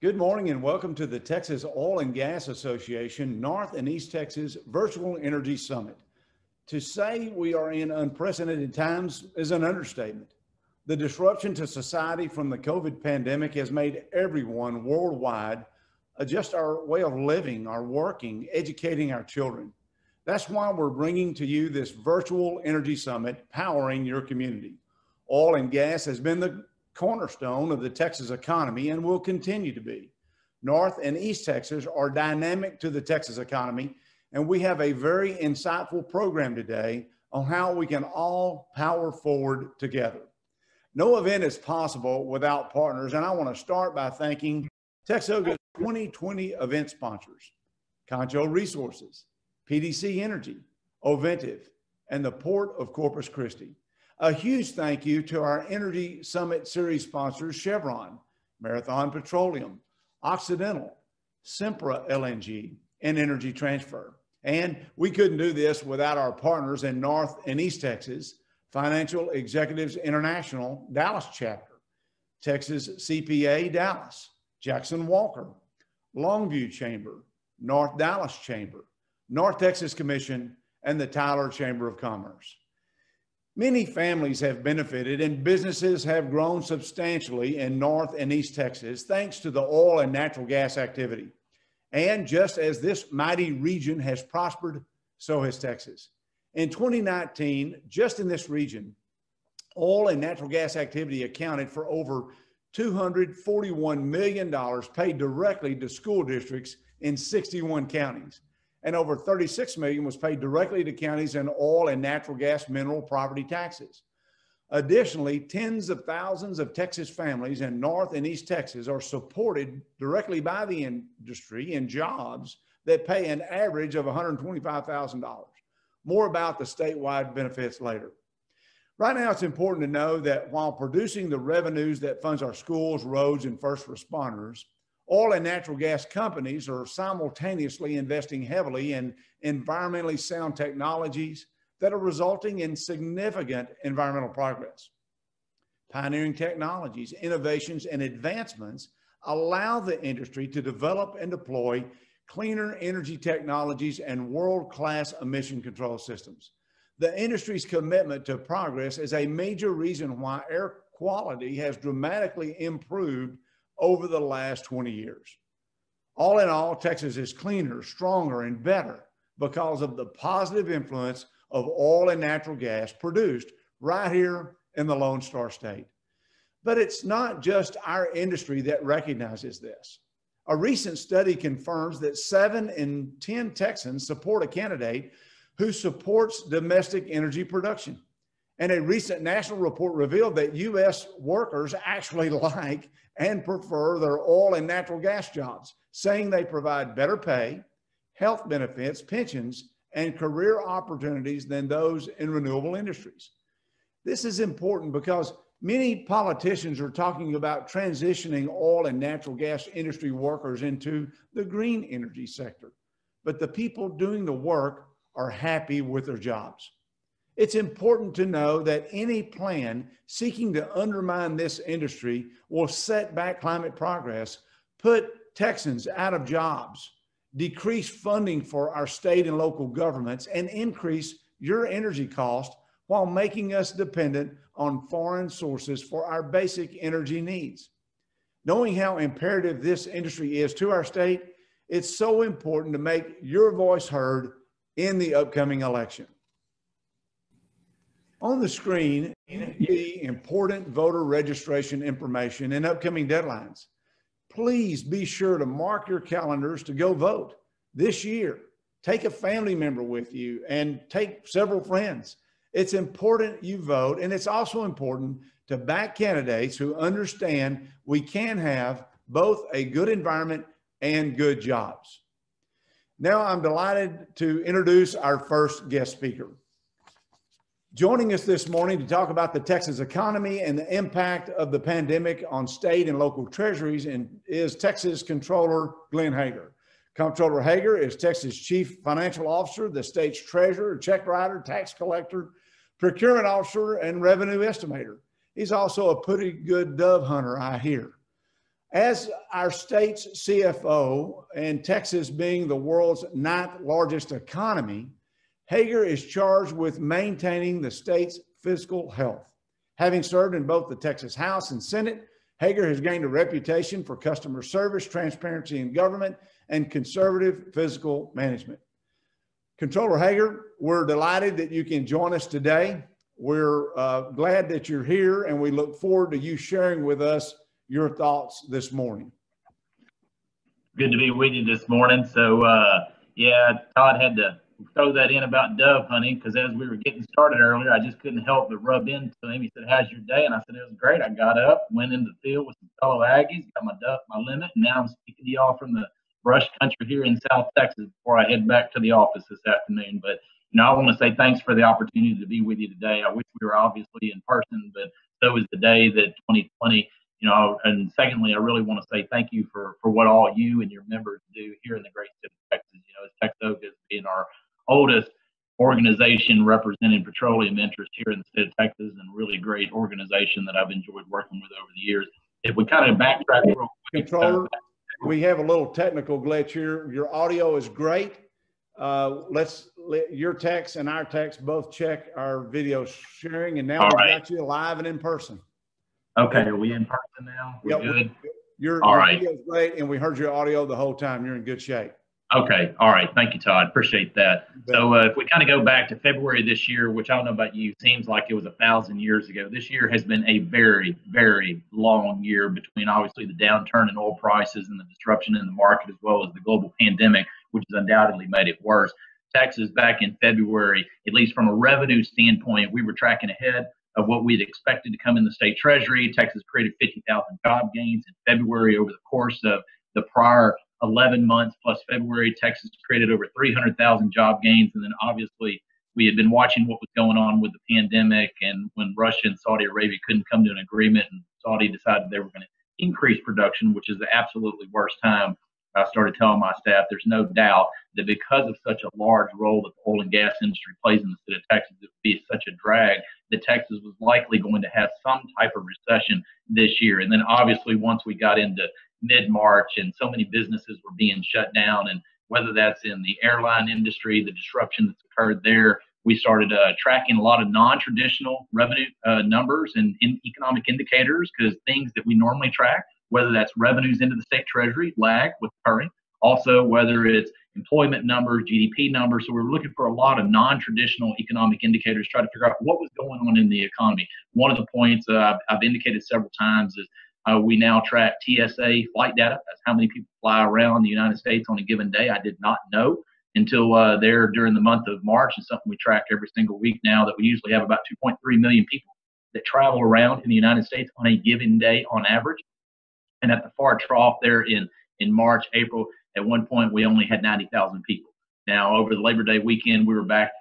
Good morning and welcome to the Texas Oil and Gas Association North and East Texas Virtual Energy Summit. To say we are in unprecedented times is an understatement. The disruption to society from the COVID pandemic has made everyone worldwide adjust our way of living, our working, educating our children. That's why we're bringing to you this virtual energy summit, powering your community. Oil and gas has been the cornerstone of the Texas economy and will continue to be. North and East Texas are dynamic to the Texas economy, and we have a very insightful program today on how we can all power forward together. No event is possible without partners, and I want to start by thanking TXOGA's 2020 event sponsors, Concho Resources, PDC Energy, Oventive, and the Port of Corpus Christi. A huge thank you to our Energy Summit Series sponsors, Chevron, Marathon Petroleum, Occidental, Sempra LNG, and Energy Transfer. And we couldn't do this without our partners in North and East Texas, Financial Executives International, Dallas chapter, Texas CPA Dallas, Jackson Walker, Longview Chamber, North Dallas Chamber, North Texas Commission, and the Tyler Chamber of Commerce. Many families have benefited and businesses have grown substantially in North and East Texas thanks to the oil and natural gas activity. And just as this mighty region has prospered, so has Texas. In 2019, just in this region, oil and natural gas activity accounted for over $241 million paid directly to school districts in 61 counties. And over $36 million was paid directly to counties in oil and natural gas mineral property taxes. Additionally, tens of thousands of Texas families in North and East Texas are supported directly by the industry in jobs that pay an average of $125,000. More about the statewide benefits later. Right now, it's important to know that while producing the revenues that funds our schools, roads, and first responders, oil and natural gas companies are simultaneously investing heavily in environmentally sound technologies that are resulting in significant environmental progress. Pioneering technologies, innovations, and advancements allow the industry to develop and deploy cleaner energy technologies and world-class emission control systems. The industry's commitment to progress is a major reason why air quality has dramatically improved over the last 20 years. All in all, Texas is cleaner, stronger, and better because of the positive influence of oil and natural gas produced right here in the Lone Star State. But it's not just our industry that recognizes this. A recent study confirms that 7 in 10 Texans support a candidate who supports domestic energy production. And a recent national report revealed that U.S. workers actually like and prefer their oil and natural gas jobs, saying they provide better pay, health benefits, pensions, and career opportunities than those in renewable industries. This is important because many politicians are talking about transitioning oil and natural gas industry workers into the green energy sector, but the people doing the work are happy with their jobs. It's important to know that any plan seeking to undermine this industry will set back climate progress, put Texans out of jobs, decrease funding for our state and local governments, and increase your energy cost while making us dependent on foreign sources for our basic energy needs. Knowing how imperative this industry is to our state, it's so important to make your voice heard in the upcoming election. On the screen, the important voter registration information and upcoming deadlines. Please be sure to mark your calendars to go vote this year. Take a family member with you and take several friends. It's important you vote, and it's also important to back candidates who understand we can have both a good environment and good jobs. Now I'm delighted to introduce our first guest speaker. Joining us this morning to talk about the Texas economy and the impact of the pandemic on state and local treasuries is Texas Comptroller Glenn Hegar. Comptroller Hegar is Texas Chief Financial Officer, the state's treasurer, check writer, tax collector, procurement officer, and revenue estimator. He's also a pretty good dove hunter, I hear. As our state's CFO and Texas being the world's 9th largest economy, Hegar is charged with maintaining the state's fiscal health. Having served in both the Texas House and Senate, Hegar has gained a reputation for customer service, transparency in government, and conservative fiscal management. Controller Hegar, we're delighted that you can join us today. We're glad that you're here, and we look forward to you sharing with us your thoughts this morning. Good to be with you this morning. So, yeah, Todd had to throw that in about dove hunting, because as we were getting started earlier, I just couldn't help but rub into him. He said, "How's your day?" And I said, "It was great. I got up, went into the field with some fellow Aggies, got my limit, and now I'm speaking to y'all from the brush country here in South Texas before I head back to the office this afternoon." But, I want to say thanks for the opportunity to be with you today. I wish we were obviously in person, but so is the day that 2020, and secondly, I really want to say thank you for what all you and your members do here in the great state of Texas. As TXOGA is being our oldest organization representing petroleum interests here in the state of Texas, and really great organization that I've enjoyed working with over the years. If we kind of backtrack real quick. Controller, we have a little technical glitch here. Your audio is great. Let's let your text and our text both check our video sharing, and now we've got you live and in person. Okay, are we in person now? We're good? Your video is great, and we heard your audio the whole time. You're in good shape. Okay, all right. Thank you, Todd. Appreciate that. So if we kind of go back to February this year, which I don't know about you, seems like it was 1,000 years ago. This year has been a very, very long year, between obviously the downturn in oil prices and the disruption in the market, as well as the global pandemic, which has undoubtedly made it worse. Texas, back in February, at least from a revenue standpoint, we were tracking ahead of what we'd expected to come in the state treasury. Texas created 50,000 job gains in February. Over the course of the prior 11 months plus February, Texas created over 300,000 job gains. And then obviously we had been watching what was going on with the pandemic, and when Russia and Saudi Arabia couldn't come to an agreement, and Saudi decided they were going to increase production, which is the absolutely worst time. I started telling my staff there's no doubt that because of such a large role that the oil and gas industry plays in the state of Texas, it would be such a drag that Texas was likely going to have some type of recession this year. And then obviously once we got into mid-March and so many businesses were being shut down, and whether that's in the airline industry, the disruption that's occurred there, we started tracking a lot of non-traditional revenue numbers and economic indicators, because things that we normally track, whether that's revenues into the state treasury, lag with occurring. Also, whether it's employment numbers, GDP numbers. So we were looking for a lot of non-traditional economic indicators, try to figure out what was going on in the economy. One of the points I've indicated several times is we now track TSA flight data. That's how many people fly around the United States on a given day. I did not know until there during the month of March. It's something we track every single week now, that we usually have about 2.3 million people that travel around in the United States on a given day on average. And at the far trough there in March, April, at one point we only had 90,000 people. Now over the Labor Day weekend, we were back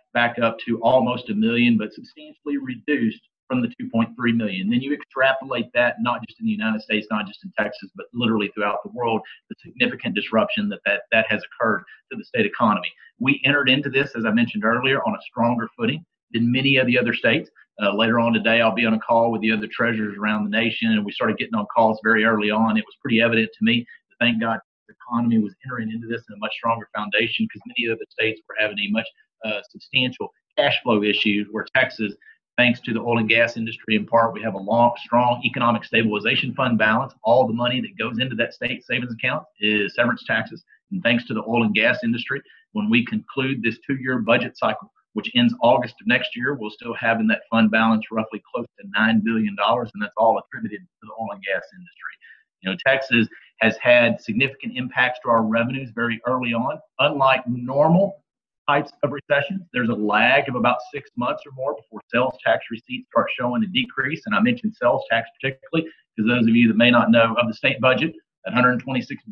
up to almost 1 million, but substantially reduced from the 2.3 million. Then you extrapolate that, not just in the United States, not just in Texas, but literally throughout the world, the significant disruption that has occurred to the state economy. We entered into this, as I mentioned earlier, on a stronger footing than many of the other states. Later on today, I'll be on a call with the other treasurers around the nation, and we started getting on calls very early on. It was pretty evident to me that, thank God, the economy was entering into this in a much stronger foundation, because many of the states were having a much substantial cash flow issues, where Texas, thanks to the oil and gas industry in part, we have a strong economic stabilization fund balance. All the money that goes into that state savings account is severance taxes. And thanks to the oil and gas industry, when we conclude this 2-year budget cycle, which ends August of next year, we'll still have in that fund balance roughly close to $9 billion, and that's all attributed to the oil and gas industry. Texas has had significant impacts to our revenues very early on. Unlike normal types of recessions, there's a lag of about 6 months or more before sales tax receipts start showing a decrease. And I mentioned sales tax particularly because those of you that may not know, of the state budget, at $126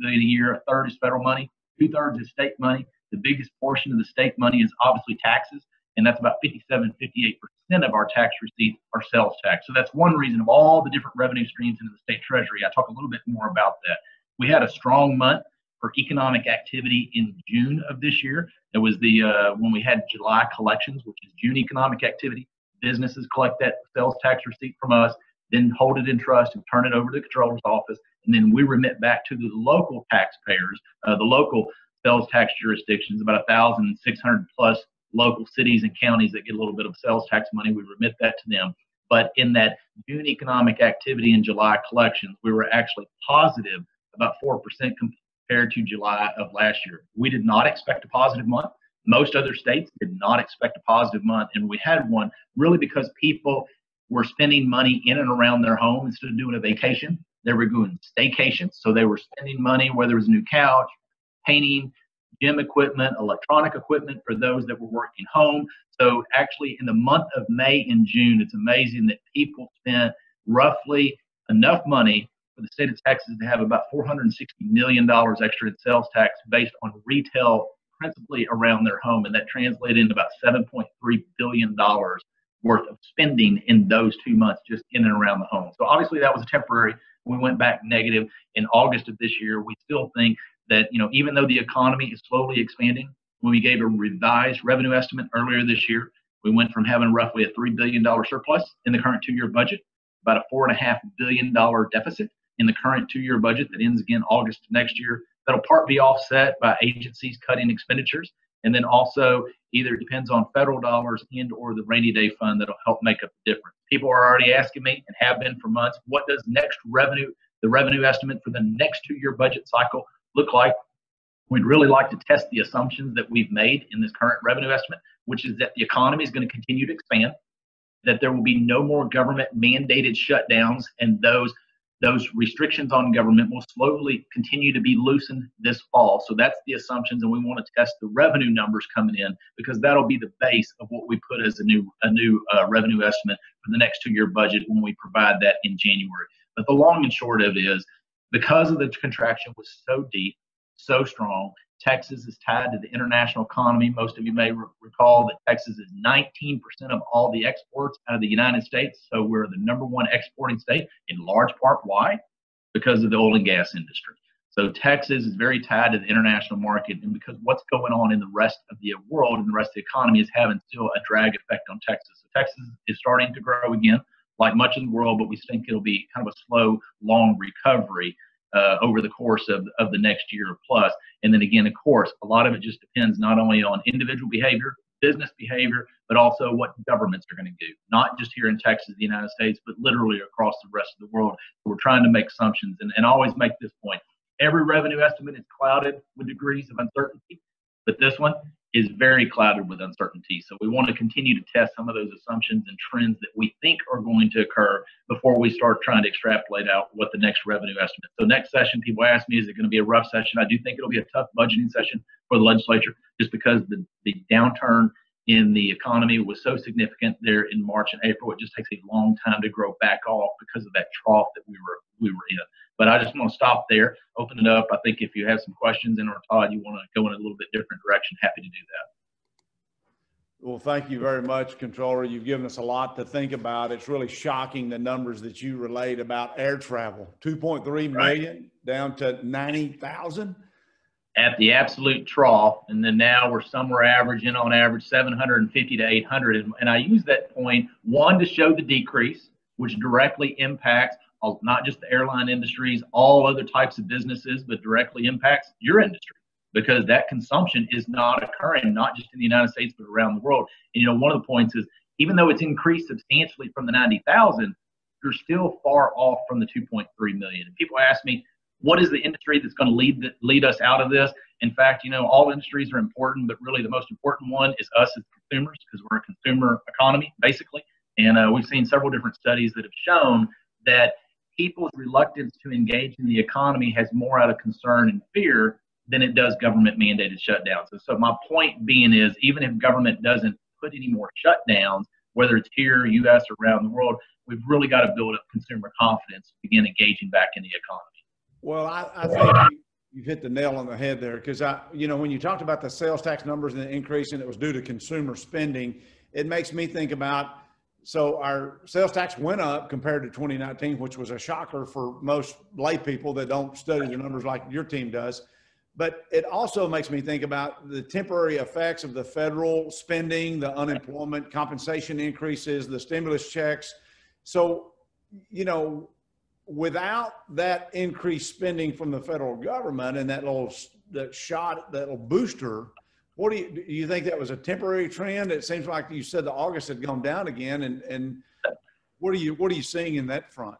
billion a year, a third is federal money, 2/3 is state money. The biggest portion of the state money is obviously taxes, and that's about 57-58% of our tax receipts are sales tax. So that's one reason of all the different revenue streams into the state treasury. I talk a little bit more about that. We had a strong month for economic activity in June of this year. It was the when we had July collections, which is June economic activity. Businesses collect that sales tax receipt from us. then hold it in trust and turn it over to the Controller's office. And then we remit back to the local taxpayers, the local sales tax jurisdictions, about 1,600 plus local cities and counties that get a little bit of sales tax money. We remit that to them. But in that June economic activity and July collections, we were actually positive about 4% compared to July of last year. We did not expect a positive month. Most other states did not expect a positive month. And we had one really because people were spending money in and around their home instead of doing a vacation. They were doing staycations. So they were spending money, whether it was a new couch, painting, gym equipment, electronic equipment for those that were working home. So actually in the month of May and June, it's amazing that people spent roughly enough money for the state of Texas to have about $460 million extra in sales tax based on retail, principally around their home. And that translated into about $7.3 billion worth of spending in those 2 months just in and around the home. So obviously that was a temporary. We went back negative in August of this year. We still think that, even though the economy is slowly expanding, when we gave a revised revenue estimate earlier this year, we went from having roughly a $3 billion surplus in the current 2-year budget, about a $4.5 billion deficit in the current 2-year budget that ends again August of next year. That'll part be offset by agencies cutting expenditures, and then also either depends on federal dollars and or the rainy day fund that'll help make up the difference. People are already asking me and have been for months, what does the revenue estimate for the next 2-year budget cycle look like? We'd really like to test the assumptions that we've made in this current revenue estimate, which is that the economy is going to continue to expand, that there will be no more government mandated shutdowns, and those restrictions on government will slowly continue to be loosened this fall. So that's the assumptions, and we want to test the revenue numbers coming in because that'll be the base of what we put as a new revenue estimate for the next 2-year budget when we provide that in January. But the long and short of it is, because of the contraction was so deep, so strong, Texas is tied to the international economy. Most of you may recall that Texas is 19% of all the exports out of the United States. So we're the #1 exporting state, in large part. Why? Because of the oil and gas industry. So Texas is very tied to the international market, and because what's going on in the rest of the world and the rest of the economy is having still a drag effect on Texas. So Texas is starting to grow again, like much of the world, but we think it'll be kind of a slow, long recovery over the course of the next year plus. And then again, of course, a lot of it just depends not only on individual behavior, business behavior, but also what governments are going to do, not just here in Texas, the United States, but literally across the rest of the world. So we're trying to make assumptions and always make this point. Every revenue estimate is clouded with degrees of uncertainty, but this one is very clouded with uncertainty. So we want to continue to test some of those assumptions and trends that we think are going to occur before we start trying to extrapolate out what the next revenue estimate. So next session, people ask me, is it going to be a rough session? I do think it'll be a tough budgeting session for the legislature, just because the downturn in the economy was so significant there in March and April. It just takes a long time to grow back off because of that trough that we were in. But I just want to stop there, open it up. I think if you have some questions, or Todd, you want to go in a little bit different direction, happy to do that. Well, thank you very much, Controller. You've given us a lot to think about. It's really shocking, the numbers that you relayed about air travel, 2.3 million down to 90,000. At the absolute trough, and then now we're somewhere averaging on average 750 to 800. And I use that point, one, to show the decrease, which directly impacts not just the airline industries, all other types of businesses, but directly impacts your industry, because that consumption is not occurring, not just in the United States, but around the world. And one of the points is, even though it's increased substantially from the 90,000, you're still far off from the 2.3 million. And people ask me, what is the industry that's going to lead us out of this? In fact, all industries are important, but really the most important one is us as consumers, because we're a consumer economy, basically. And we've seen several different studies that have shown that people's reluctance to engage in the economy has more out of concern and fear than it does government mandated shutdowns. So my point being is, even if government doesn't put any more shutdowns, whether it's here, U.S., or around the world, we've really got to build up consumer confidence to begin engaging back in the economy. Well, I think you've hit the nail on the head there, because when you talked about the sales tax numbers and the increase, and it was due to consumer spending, it makes me think about, so our sales tax went up compared to 2019, which was a shocker for most lay people that don't study the numbers like your team does. But it also makes me think about the temporary effects of the federal spending, the unemployment compensation increases, the stimulus checks. So you know, without that increased spending from the federal government and that little booster, do you think that was a temporary trend? It seems like you said that August had gone down again, and what are you seeing in that front?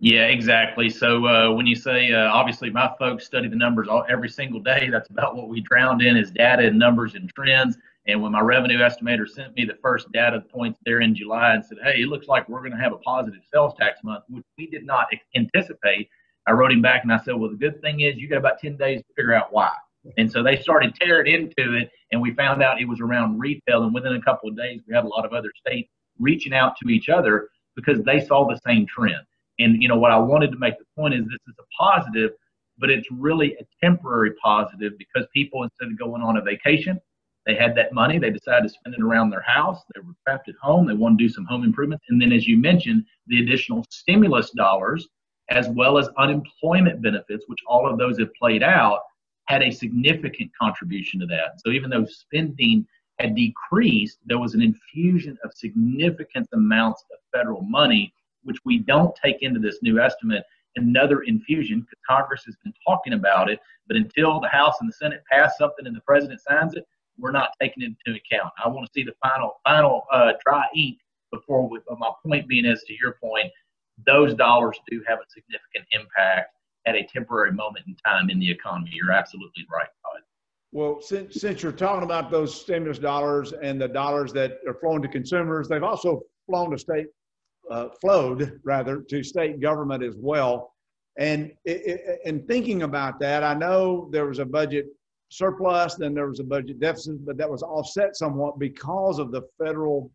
Yeah, exactly. So when you say, obviously my folks study the numbers every single day, that's about what we drowned in is data and numbers and trends. And when my revenue estimator sent me the first data points there in July and said, hey, it looks like we're going to have a positive sales tax month, which we did not anticipate, I wrote him back and I said, well, the good thing is you got about 10 days to figure out why. And so they started tearing into it, and we found out it was around retail. And within a couple of days, we had a lot of other states reaching out to each other because they saw the same trend. And, you know, what I wanted to make the point is this is a positive, but it's really a temporary positive because people, instead of going on a vacation, they had that money, they decided to spend it around their house, they were trapped at home, they want to do some home improvements. And then, as you mentioned, the additional stimulus dollars, as well as unemployment benefits, which all of those have played out, had a significant contribution to that. So even though spending had decreased, there was an infusion of significant amounts of federal money, which we don't take into this new estimate, another infusion, because Congress has been talking about it, but until the House and the Senate pass something and the president signs it, we're not taking it into account. I want to see the final dry ink before my point being, as to your point, those dollars do have a significant impact at a temporary moment in time in the economy. You're absolutely right, Todd. Well, since you're talking about those stimulus dollars and the dollars that are flowing to consumers, they've also flowed to state government as well. And in thinking about that, I know there was a budget surplus, then there was a budget deficit, but that was offset somewhat because of the federal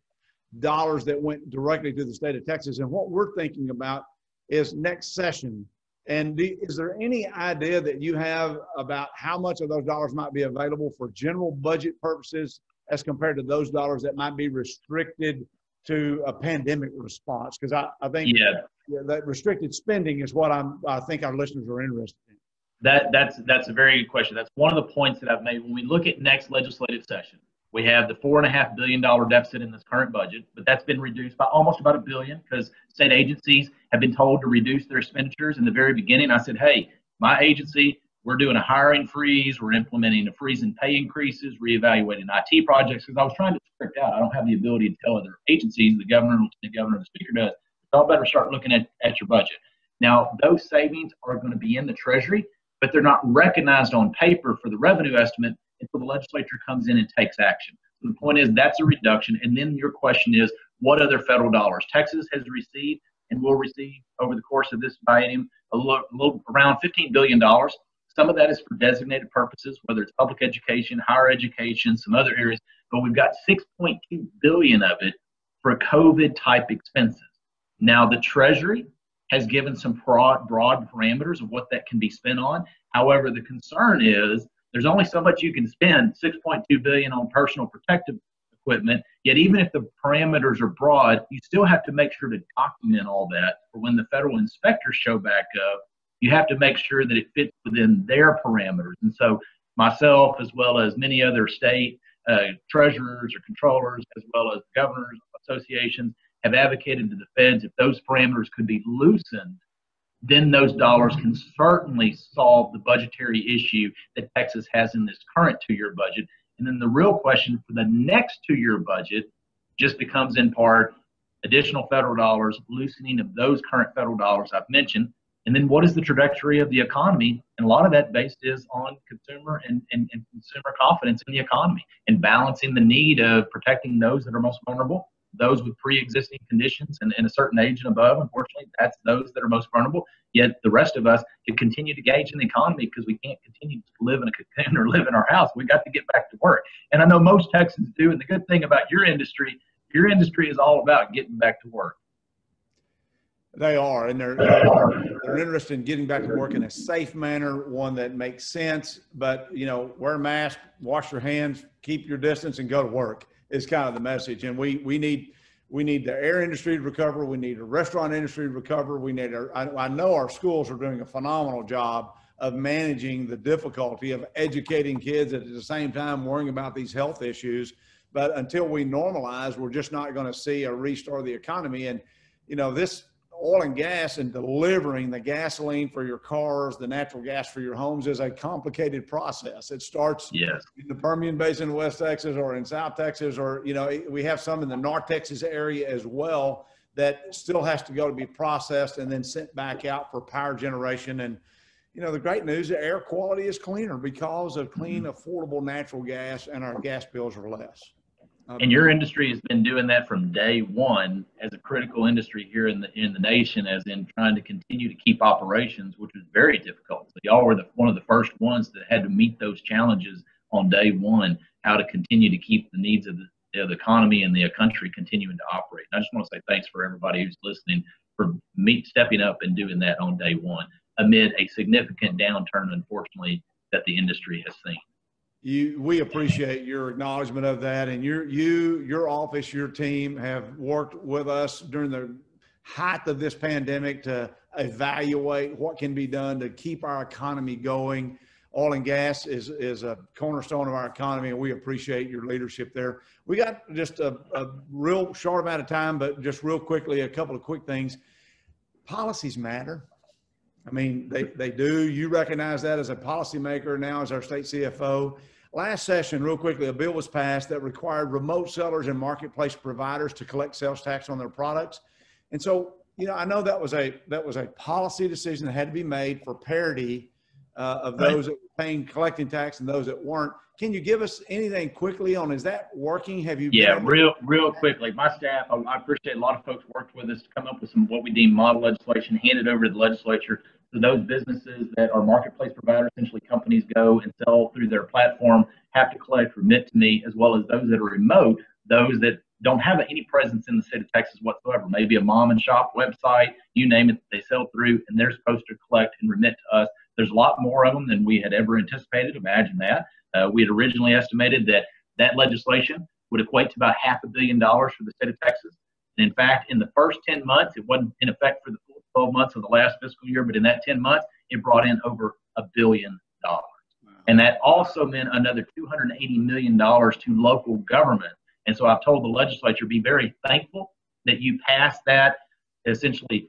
dollars that went directly to the state of Texas. And what we're thinking about is next session. And is there any idea that you have about how much of those dollars might be available for general budget purposes as compared to those dollars that might be restricted to a pandemic response? Because I think that restricted spending is what I think our listeners are interested in. That's a very good question. That's one of the points that I've made. When we look at next legislative session, we have the $4.5 billion deficit in this current budget, but that's been reduced by almost about $1 billion because state agencies have been told to reduce their expenditures. In the very beginning, I said, hey, my agency, we're doing a hiring freeze, we're implementing a freeze in pay increases, reevaluating IT projects, because I was trying to script out. I don't have the ability to tell other agencies, the governor, the governor, the speaker does. Y'all better start looking at your budget. Now, those savings are going to be in the Treasury, but they're not recognized on paper for the revenue estimate until the legislature comes in and takes action. So the point is that's a reduction. And then your question is, what other federal dollars? Texas has received and will receive over the course of this biennium around $15 billion. Some of that is for designated purposes, whether it's public education, higher education, some other areas, but we've got $6.2 billion of it for COVID type expenses. Now the Treasury has given some broad parameters of what that can be spent on. However, the concern is there's only so much you can spend, $6.2 billion on personal protective equipment, yet even if the parameters are broad, you still have to make sure to document all that for when the federal inspectors show back up. You have to make sure that it fits within their parameters. And so myself, as well as many other state treasurers or controllers, as well as governors associations, have advocated to the feds if those parameters could be loosened, then those dollars can certainly solve the budgetary issue that Texas has in this current 2-year budget. And then the real question for the next 2-year budget just becomes in part additional federal dollars, loosening of those current federal dollars I've mentioned, and then what is the trajectory of the economy? And a lot of that based is on consumer and consumer confidence in the economy and balancing the need of protecting those that are most vulnerable, those with pre-existing conditions and a certain age and above. Unfortunately, that's those that are most vulnerable. Yet the rest of us can continue to gauge in the economy because we can't continue to live in a cocoon or live in our house. We got to get back to work. And I know most Texans do. And the good thing about your industry is all about getting back to work. They are, and they're interested in getting back to work in a safe manner, one that makes sense. But, you know, wear a mask, wash your hands, keep your distance, and go to work is kind of the message. And we need the air industry to recover. We need the restaurant industry to recover. We need I know our schools are doing a phenomenal job of managing the difficulty of educating kids at the same time worrying about these health issues. But until we normalize, we're just not going to see a restart of the economy. And, you know, this oil and gas and delivering the gasoline for your cars, the natural gas for your homes is a complicated process. It starts Yes. in the Permian Basin in West Texas or in South Texas, or, you know, we have some in the North Texas area as well that still has to go to be processed and then sent back out for power generation. And, you know, the great news, the air quality is cleaner because of clean, affordable natural gas, and our gas bills are less. And your industry has been doing that from day one as a critical industry here in the nation, as in trying to continue to keep operations, which was very difficult. So y'all were one of the first ones that had to meet those challenges on day one, how to continue to keep the needs of the economy and the country continuing to operate. And I just want to say thanks for everybody who's listening for stepping up and doing that on day one amid a significant downturn, unfortunately, that the industry has seen. We appreciate your acknowledgement of that, and your office, your team have worked with us during the height of this pandemic to evaluate what can be done to keep our economy going. Oil and gas is a cornerstone of our economy, and we appreciate your leadership there. We got just a real short amount of time, but just real quickly, a couple of quick things. Policies matter. I mean, they do. You recognize that as a policymaker now as our state CFO. Last session, real quickly, a bill was passed that required remote sellers and marketplace providers to collect sales tax on their products. And so, you know, I know that was a policy decision that had to be made for parity of those that were collecting tax and those that weren't. Can you give us anything quickly on, is that working? Have you? Yeah, real quickly. My staff, I appreciate a lot of folks worked with us to come up with some what we deem model legislation, handed over to the legislature. So those businesses that are marketplace providers, essentially companies go and sell through their platform, have to collect, remit to me, as well as those that are remote, those that don't have any presence in the state of Texas whatsoever, maybe a mom and shop website, you name it, they sell through, and they're supposed to collect and remit to us. There's a lot more of them than we had ever anticipated. Imagine that. We had originally estimated that legislation would equate to about $500 million for the state of Texas. And in fact, in the first 10 months, it wasn't in effect for the full 12 months of the last fiscal year, but in that 10 months, it brought in over $1 billion. Wow. And that also meant another $280 million to local government. And so I've told the legislature, be very thankful that you passed that essentially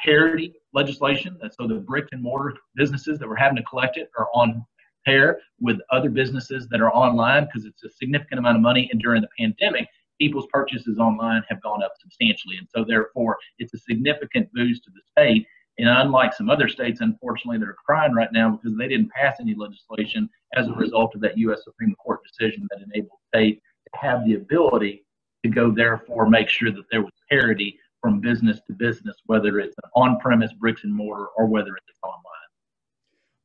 parity legislation. So the brick and mortar businesses that were having to collect it are on pair with other businesses that are online, because it's a significant amount of money. And during the pandemic, people's purchases online have gone up substantially. And so therefore, it's a significant boost to the state. And unlike some other states, unfortunately, that are crying right now because they didn't pass any legislation as a result of that U.S. Supreme Court decision that enabled states to have the ability to go, therefore, make sure that there was parity from business to business, whether it's an on-premise bricks and mortar or whether it's online.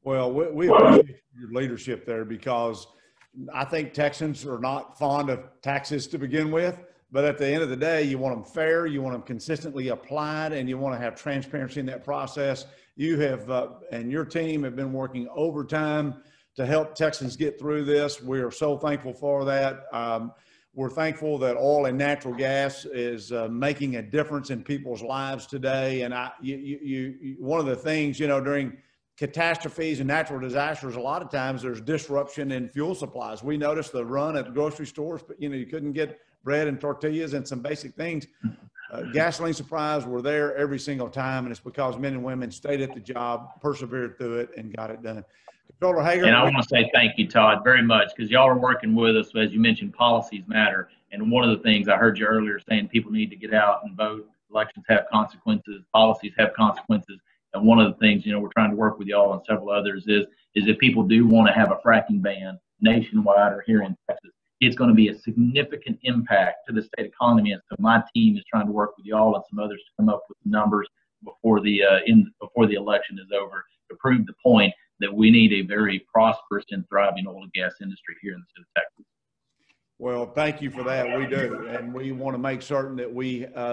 Well, we appreciate your leadership there, because I think Texans are not fond of taxes to begin with, but at the end of the day, you want them fair, you want them consistently applied, and you want to have transparency in that process. You have, and your team have been working overtime to help Texans get through this. We are so thankful for that. We're thankful that oil and natural gas is making a difference in people's lives today. And one of the things, you know, during catastrophes and natural disasters, a lot of times there's disruption in fuel supplies. We noticed the run at the grocery stores, but, you know, you couldn't get bread and tortillas and some basic things. Gasoline supplies were there every single time, and it's because men and women stayed at the job, persevered through it, and got it done. Controller Hegar. And I want to say thank you, Todd, very much, because y'all are working with us. As you mentioned, policies matter. And one of the things I heard you earlier saying, people need to get out and vote. Elections have consequences. Policies have consequences. And one of the things, you know, we're trying to work with y'all and several others is if people do want to have a fracking ban nationwide or here in Texas, it's going to be a significant impact to the state economy. And so my team is trying to work with y'all and some others to come up with numbers before the election is over to prove the point that we need a very prosperous and thriving oil and gas industry here in the state of Texas. Well, thank you for that. We do. And we want to make certain that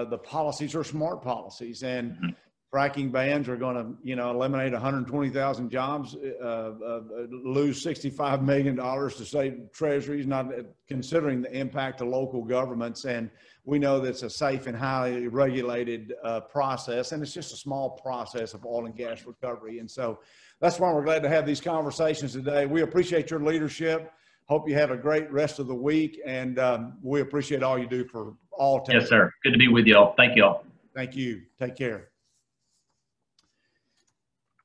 the policies are smart policies, and fracking bans are going to, you know, eliminate 120,000 jobs, lose $65 million to state treasuries, not considering the impact to local governments. And we know that's a safe and highly regulated process, and it's just a small process of oil and gas recovery. And so that's why we're glad to have these conversations today. We appreciate your leadership. Hope you have a great rest of the week, and we appreciate all you do for all Texas. Yes, sir. Good to be with y'all. Thank y'all. Thank you. Take care.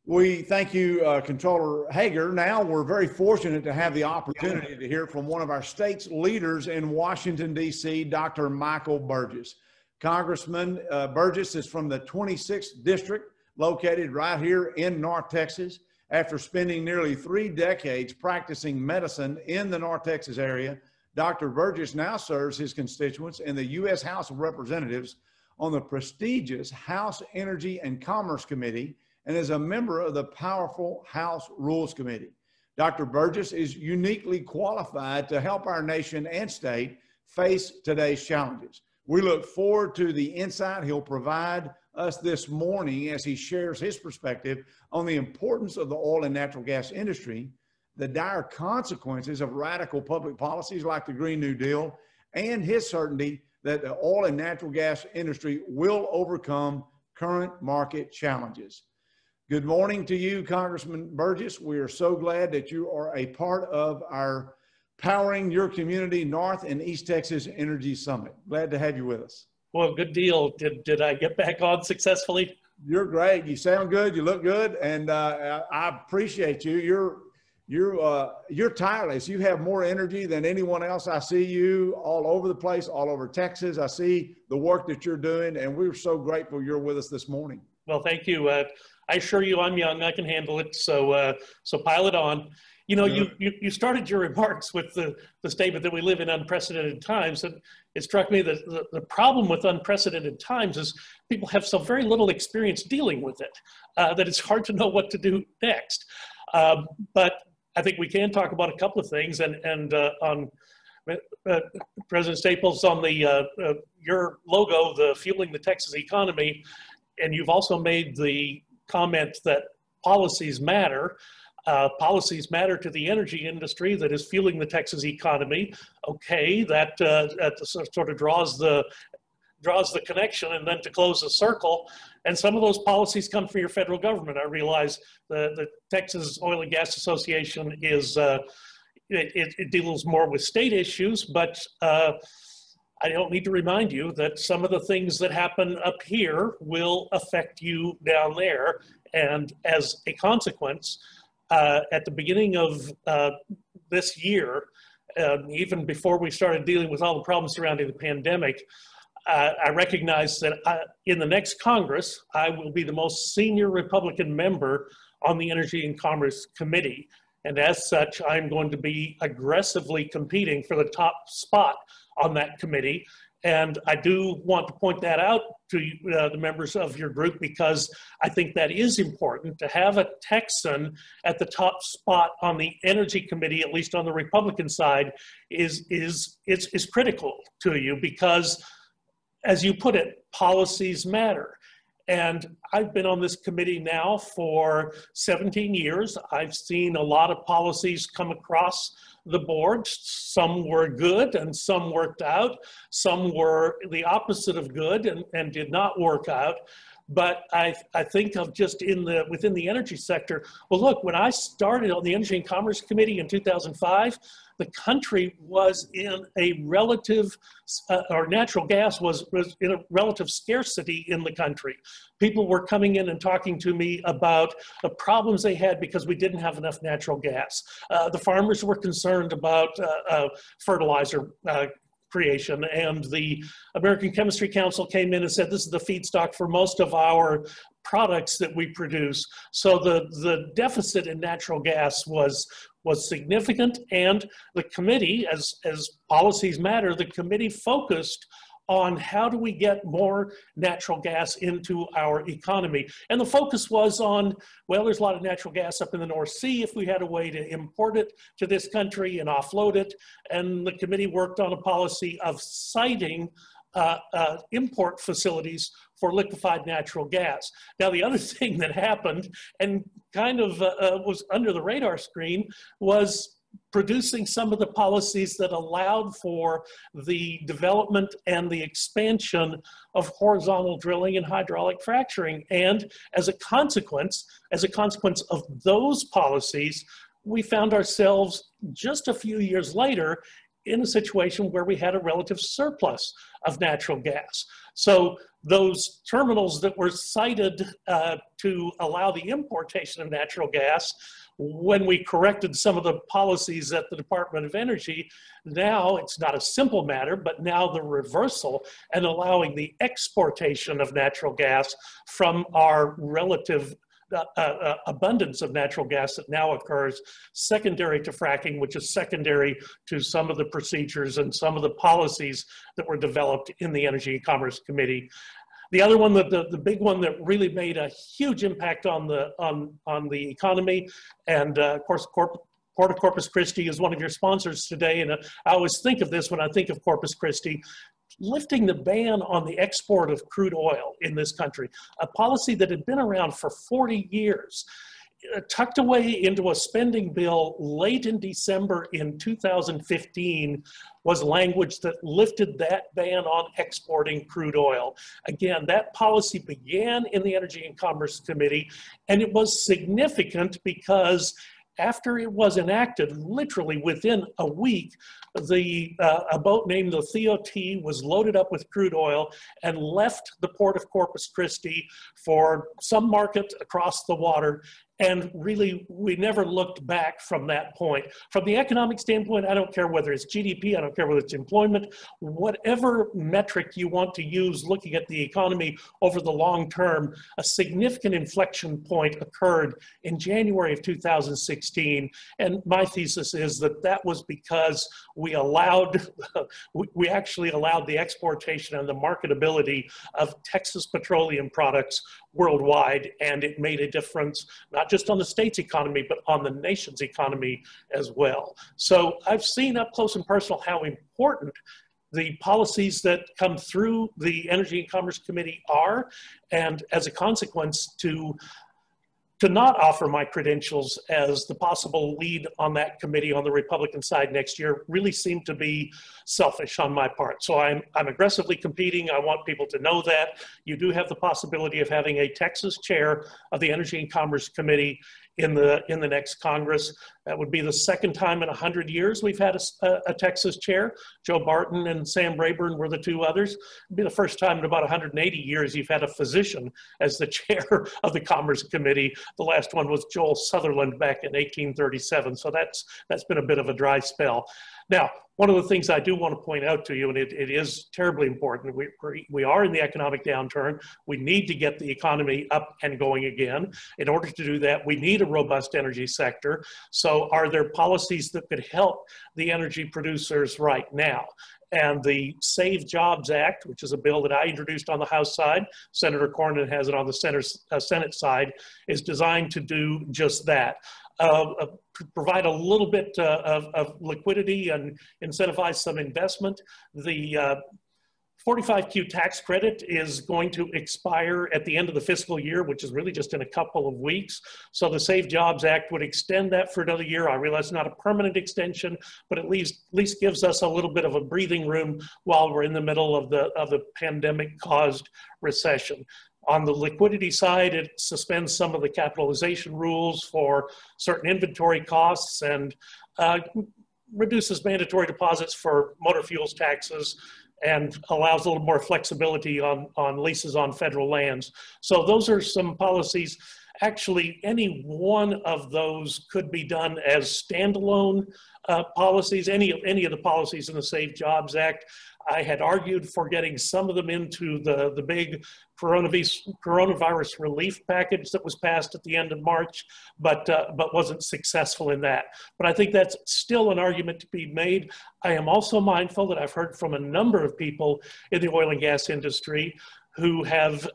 We thank you, Controller Hegar. Now we're very fortunate to have the opportunity to hear from one of our state's leaders in Washington, D.C., Dr. Michael Burgess. Congressman Burgess is from the 26th District, located right here in North Texas. After spending nearly 3 decades practicing medicine in the North Texas area, Dr. Burgess now serves his constituents in the U.S. House of Representatives on the prestigious House Energy and Commerce Committee and is a member of the powerful House Rules Committee. Dr. Burgess is uniquely qualified to help our nation and state face today's challenges. We look forward to the insight he'll provide us this morning as he shares his perspective on the importance of the oil and natural gas industry, the dire consequences of radical public policies like the Green New Deal, and his certainty that the oil and natural gas industry will overcome current market challenges. Good morning to you, Congressman Burgess. We are so glad that you are a part of our Powering Your Community North and East Texas Energy Summit. Glad to have you with us. Well, good deal. Did I get back on successfully? You're great. You sound good. You look good, and I appreciate you. You're tireless. You have more energy than anyone else. I see you all over the place, all over Texas. I see the work that you're doing, and we're so grateful you're with us this morning. Well, thank you. I assure you I'm young. I can handle it. So pile it on. You know, you started your remarks with the statement that we live in unprecedented times, and it struck me that the problem with unprecedented times is people have so very little experience dealing with it that it's hard to know what to do next. But I think we can talk about a couple of things, and on President Staples, on the your logo, the Fueling the Texas Economy, and you've also made the comment that policies matter. Policies matter to the energy industry that is fueling the Texas economy. Okay, that sort of draws the connection, and then to close the circle, and some of those policies come from your federal government. I realize the Texas Oil and Gas Association is it deals more with state issues, but I don't need to remind you that some of the things that happen up here will affect you down there, and as a consequence, at the beginning of this year, even before we started dealing with all the problems surrounding the pandemic, I recognize that in the next Congress, I will be the most senior Republican member on the Energy and Commerce Committee. And as such, I'm going to be aggressively competing for the top spot on that committee. And I do want to point that out to the members of your group, because I think that is important. To have a Texan at the top spot on the Energy Committee, at least on the Republican side, is critical to you, because, as you put it, policies matter. And I've been on this committee now for 17 years. I've seen a lot of policies come across the board. Some were good and some worked out. Some were the opposite of good and did not work out. But I think of just within the energy sector. Well, look, when I started on the Energy and Commerce Committee in 2005, the country was in a relative, or natural gas was in a relative scarcity in the country. People were coming in and talking to me about the problems they had because we didn't have enough natural gas. The farmers were concerned about fertilizer creation, and the American Chemistry Council came in and said this is the feedstock for most of our products that we produce. So the deficit in natural gas was significant, and the committee, as policies matter, the committee focused on how do we get more natural gas into our economy. And the focus was on, well, there's a lot of natural gas up in the North Sea. If we had a way to import it to this country and offload it, and the committee worked on a policy of siting import facilities for liquefied natural gas. Now, the other thing that happened and kind of was under the radar screen was producing some of the policies that allowed for the development and the expansion of horizontal drilling and hydraulic fracturing. And as a consequence of those policies, we found ourselves just a few years later in a situation where we had a relative surplus of natural gas. So those terminals that were cited to allow the importation of natural gas, when we corrected some of the policies at the Department of Energy, now it's not a simple matter, but now the reversal and allowing the exportation of natural gas from our relative abundance of natural gas that now occurs secondary to fracking, which is secondary to some of the procedures and some of the policies that were developed in the Energy and Commerce Committee. The other one, the big one that really made a huge impact on the economy, and of course, Port of Corpus Christi is one of your sponsors today, and I always think of this when I think of Corpus Christi, lifting the ban on the export of crude oil in this country, a policy that had been around for 40 years. Tucked away into a spending bill late in December in 2015 was language that lifted that ban on exporting crude oil. Again, that policy began in the Energy and Commerce Committee, and it was significant because after it was enacted, literally within a week, a boat named the Theo T was loaded up with crude oil and left the Port of Corpus Christi for some market across the water. And really, we never looked back from that point. From the economic standpoint, I don't care whether it's GDP, I don't care whether it's employment, whatever metric you want to use looking at the economy over the long term, a significant inflection point occurred in January of 2016. And my thesis is that that was because we actually allowed the exportation and the marketability of Texas petroleum products worldwide, and it made a difference, not just on the state's economy, but on the nation's economy as well. So I've seen up close and personal how important the policies that come through the Energy and Commerce Committee are, and as a consequence to not offer my credentials as the possible lead on that committee on the Republican side next year really seemed to be selfish on my part. So I'm aggressively competing. I want people to know that. You do have the possibility of having a Texas chair of the Energy and Commerce Committee in the next Congress. That would be the second time in 100 years we've had a Texas chair. Joe Barton and Sam Rayburn were the two others. It'd be the first time in about 180 years you've had a physician as the chair of the Commerce Committee. The last one was Joel Sutherland back in 1837. So that's been a bit of a dry spell. Now, one of the things I do want to point out to you, and it is terribly important, we are in the economic downturn. We need to get the economy up and going again. In order to do that, we need a robust energy sector. So are there policies that could help the energy producers right now? And the Save Jobs Act, which is a bill that I introduced on the House side, Senator Cornyn has it on the Senate side, is designed to do just that. Provide a little bit of liquidity and incentivize some investment. The 45Q tax credit is going to expire at the end of the fiscal year, which is really just in a couple of weeks. So the Save Jobs Act would extend that for another year. I realize it's not a permanent extension, but at least gives us a little bit of a breathing room while we're in the middle of the pandemic-caused recession. On the liquidity side, it suspends some of the capitalization rules for certain inventory costs and reduces mandatory deposits for motor fuels taxes and allows a little more flexibility on leases on federal lands. So those are some policies. Actually, any one of those could be done as standalone policies, any of the policies in the Save Jobs Act. I had argued for getting some of them into the big coronavirus relief package that was passed at the end of March, but wasn't successful in that. But I think that's still an argument to be made. I am also mindful that I've heard from a number of people in the oil and gas industry who have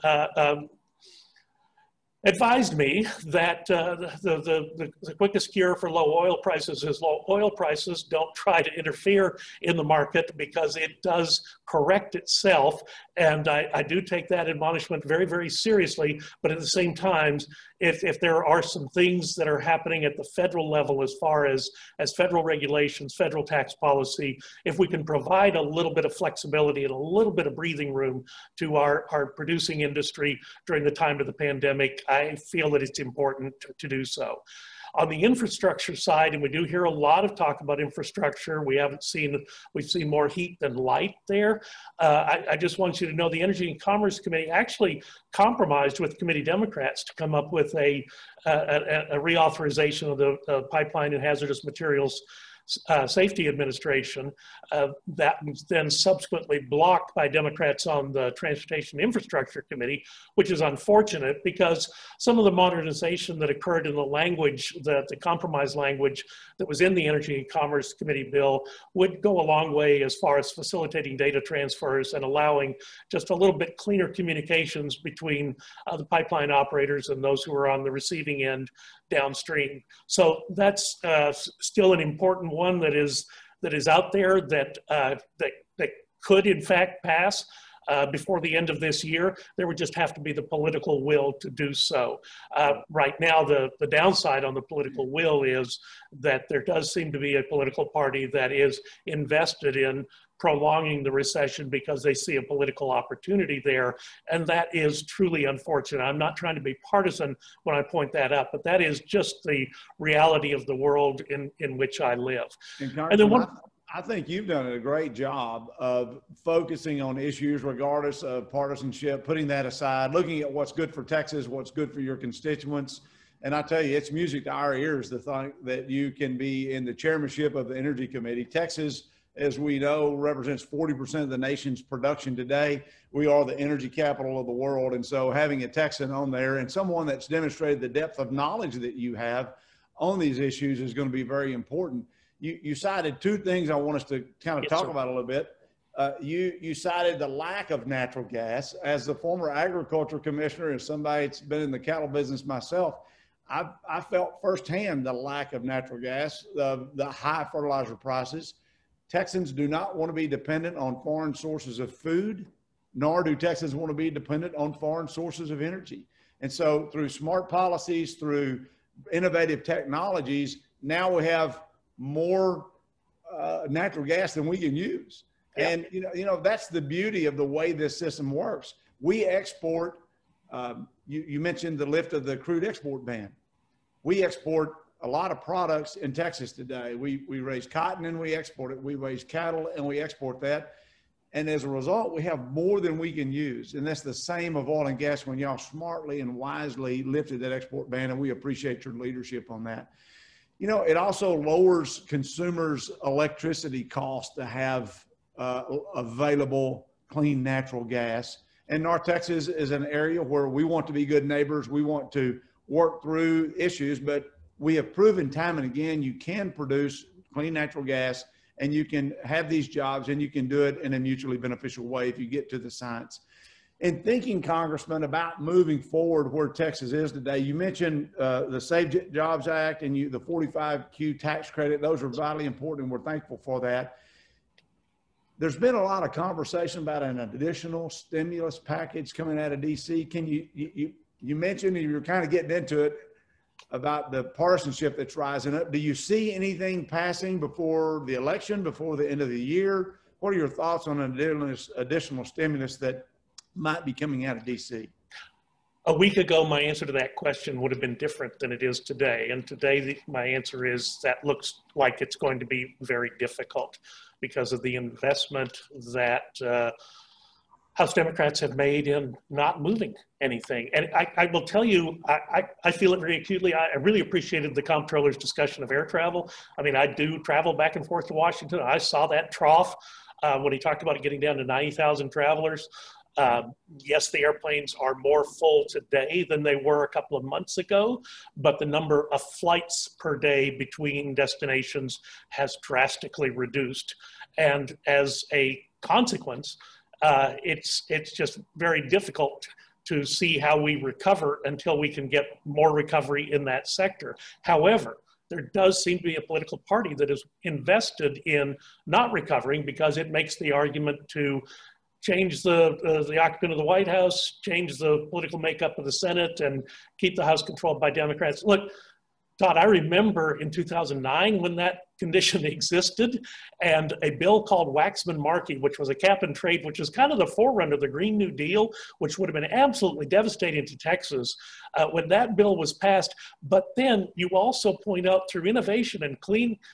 advised me that the quickest cure for low oil prices is low oil prices. Don't try to interfere in the market because it does correct itself. And I do take that admonishment very, very seriously. But at the same time, if there are some things that are happening at the federal level as far as federal regulations, federal tax policy, if we can provide a little bit of flexibility and a little bit of breathing room to our producing industry during the time of the pandemic, I feel that it's important to do so. On the infrastructure side, and we do hear a lot of talk about infrastructure, we've seen more heat than light there. I just want you to know the Energy and Commerce Committee actually compromised with committee Democrats to come up with a reauthorization of the Pipeline and Hazardous Materials Safety Administration that was then subsequently blocked by Democrats on the Transportation Infrastructure Committee, which is unfortunate because some of the modernization that occurred in the language, the compromise language that was in the Energy and Commerce Committee bill would go a long way as far as facilitating data transfers and allowing just a little bit cleaner communications between the pipeline operators and those who are on the receiving end downstream. So that's still an important one that is out there that could in fact pass before the end of this year. There would just have to be the political will to do so. Right now, the downside on the political will is that there does seem to be a political party that is invested in prolonging the recession because they see a political opportunity there. And that is truly unfortunate. I'm not trying to be partisan when I point that out, but that is just the reality of the world in which I live. And then I think you've done a great job of focusing on issues regardless of partisanship, putting that aside, looking at what's good for Texas, what's good for your constituents. And I tell you, it's music to our ears to think that you can be in the chairmanship of the Energy Committee. Texas, as we know, represents 40% of the nation's production today. We are the energy capital of the world. And so having a Texan on there and someone that's demonstrated the depth of knowledge that you have on these issues is going to be very important. You cited two things I want us to kind of talk about a little bit. You cited the lack of natural gas. As the former agriculture commissioner, as somebody that's been in the cattle business myself, I felt firsthand the lack of natural gas, the high fertilizer prices. Texans do not want to be dependent on foreign sources of food, nor do Texans want to be dependent on foreign sources of energy. And so through smart policies, through innovative technologies, now we have more natural gas than we can use. Yeah. And, you know, that's the beauty of the way this system works. We export, you mentioned the lift of the crude export ban. We export a lot of products in Texas today. We raise cotton and we export it. We raise cattle and we export that. And as a result, we have more than we can use. And that's the same of oil and gas when y'all smartly and wisely lifted that export ban. And we appreciate your leadership on that. You know, it also lowers consumers' electricity costs to have available clean natural gas. And North Texas is an area where we want to be good neighbors. We want to work through issues, but we have proven time and again, you can produce clean natural gas and you can have these jobs and you can do it in a mutually beneficial way if you get to the science. In thinking, Congressman, about moving forward where Texas is today, you mentioned the Save Jobs Act and the 45Q tax credit. Those are vitally important and we're thankful for that. There's been a lot of conversation about an additional stimulus package coming out of DC. Can you mentioned, and you were kind of getting into it, about the partisanship that's rising up. Do you see anything passing before the election, before the end of the year? What are your thoughts on an additional stimulus that might be coming out of DC? A week ago, my answer to that question would have been different than it is today. And today, my answer is that looks like it's going to be very difficult because of the investment that House Democrats have made in not moving anything. And I will tell you, I feel it very acutely. I really appreciated the Comptroller's discussion of air travel. I mean, I do travel back and forth to Washington. I saw that trough when he talked about it getting down to 90,000 travelers. Yes, the airplanes are more full today than they were a couple of months ago, but the number of flights per day between destinations has drastically reduced. And as a consequence, it's just very difficult to see how we recover until we can get more recovery in that sector. However, there does seem to be a political party that is invested in not recovering because it makes the argument to change the occupant of the White House, change the political makeup of the Senate, and keep the House controlled by Democrats. Look, Todd, I remember in 2009 when that condition existed, and a bill called Waxman-Markey, which was a cap and trade, which is kind of the forerunner of the Green New Deal, which would have been absolutely devastating to Texas when that bill was passed. But then you also point out through innovation and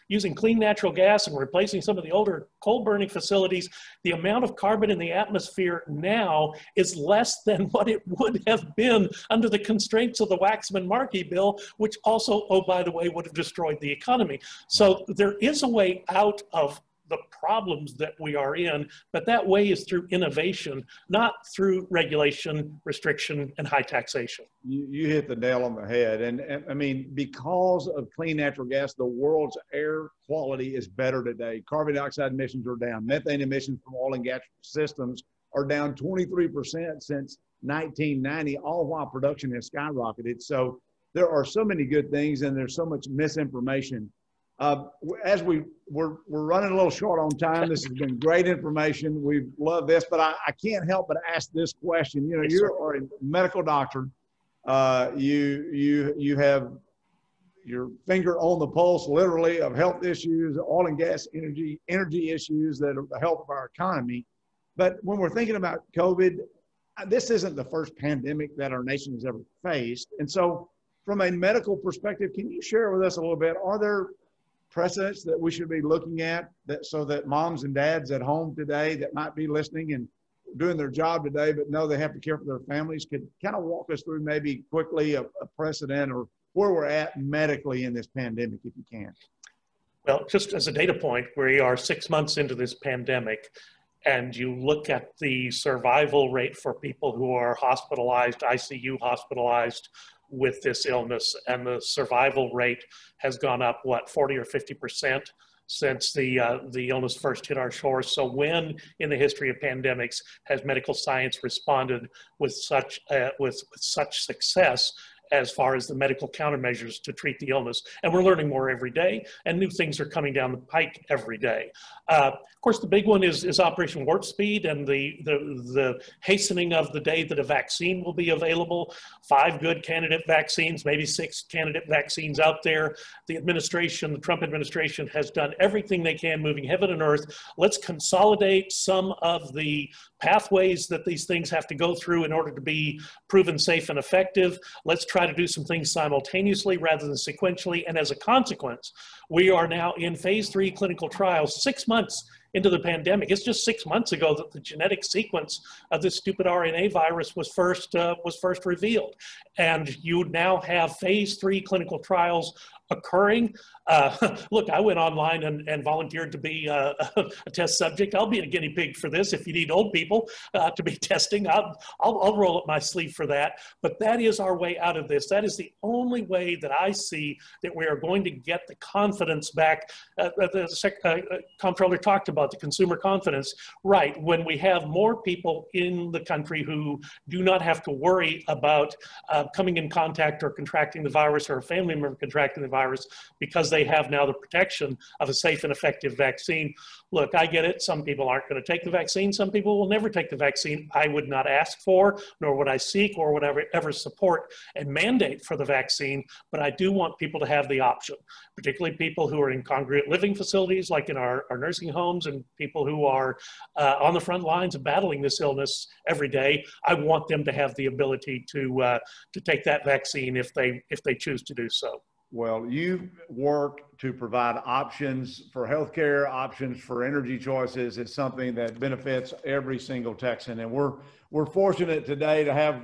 using clean natural gas and replacing some of the older coal-burning facilities, the amount of carbon in the atmosphere now is less than what it would have been under the constraints of the Waxman-Markey bill, which also, oh, by the way, would have destroyed the economy. So there is a way out of the problems that we are in, but that way is through innovation, not through regulation, restriction, and high taxation. You hit the nail on the head. And I mean, because of clean natural gas, the world's air quality is better today. Carbon dioxide emissions are down. Methane emissions from oil and gas systems are down 23% since 1990, all while production has skyrocketed. So there are so many good things, and there's so much misinformation. As we're running a little short on time, this has been great information. We've loved this, but I can't help but ask this question. You know, you are a medical doctor. You have your finger on the pulse, literally, of health issues, oil and gas, energy issues that are the health of our economy. But when we're thinking about COVID, this isn't the first pandemic that our nation has ever faced. And so from a medical perspective, can you share with us a little bit, are there precedents that we should be looking at so that moms and dads at home today that might be listening and doing their job today, but know they have to care for their families, could kind of walk us through maybe quickly a precedent or where we're at medically in this pandemic, if you can? Well, just as a data point, we are 6 months into this pandemic, and you look at the survival rate for people who are hospitalized, ICU hospitalized with this illness, and the survival rate has gone up, what, 40 or 50% since the illness first hit our shores. So when in the history of pandemics has medical science responded with such success as far as the medical countermeasures to treat the illness? And we're learning more every day, and new things are coming down the pike every day. Of course, the big one is Operation Warp Speed and the hastening of the day that a vaccine will be available. 5 good candidate vaccines, maybe 6 candidate vaccines out there. The administration, the Trump administration, has done everything they can, moving heaven and earth. Let's consolidate some of the pathways that these things have to go through in order to be proven safe and effective. Let's try to do some things simultaneously rather than sequentially. And as a consequence, we are now in phase 3 clinical trials, 6 months into the pandemic. It's just 6 months ago that the genetic sequence of this stupid RNA virus was first revealed. And you now have phase 3 clinical trials occurring. Look, I went online and volunteered to be a test subject. I'll be a guinea pig for this. If you need old people to be testing, I'll roll up my sleeve for that. But that is our way out of this. That is the only way that I see that we are going to get the confidence back. The Comptroller talked about the consumer confidence. Right, when we have more people in the country who do not have to worry about coming in contact or contracting the virus, or a family member contracting the virus, because they have now the protection of a safe and effective vaccine. Look, I get it. Some people aren't going to take the vaccine. Some people will never take the vaccine. I would not ask for, nor would I seek, or would ever support and mandate for the vaccine. But I do want people to have the option, particularly people who are in congregate living facilities, like in our nursing homes, and people who are on the front lines of battling this illness every day. I want them to have the ability to take that vaccine if they choose to do so. Well, you work to provide options for healthcare, options for energy choices. It's something that benefits every single Texan. And we're fortunate today to have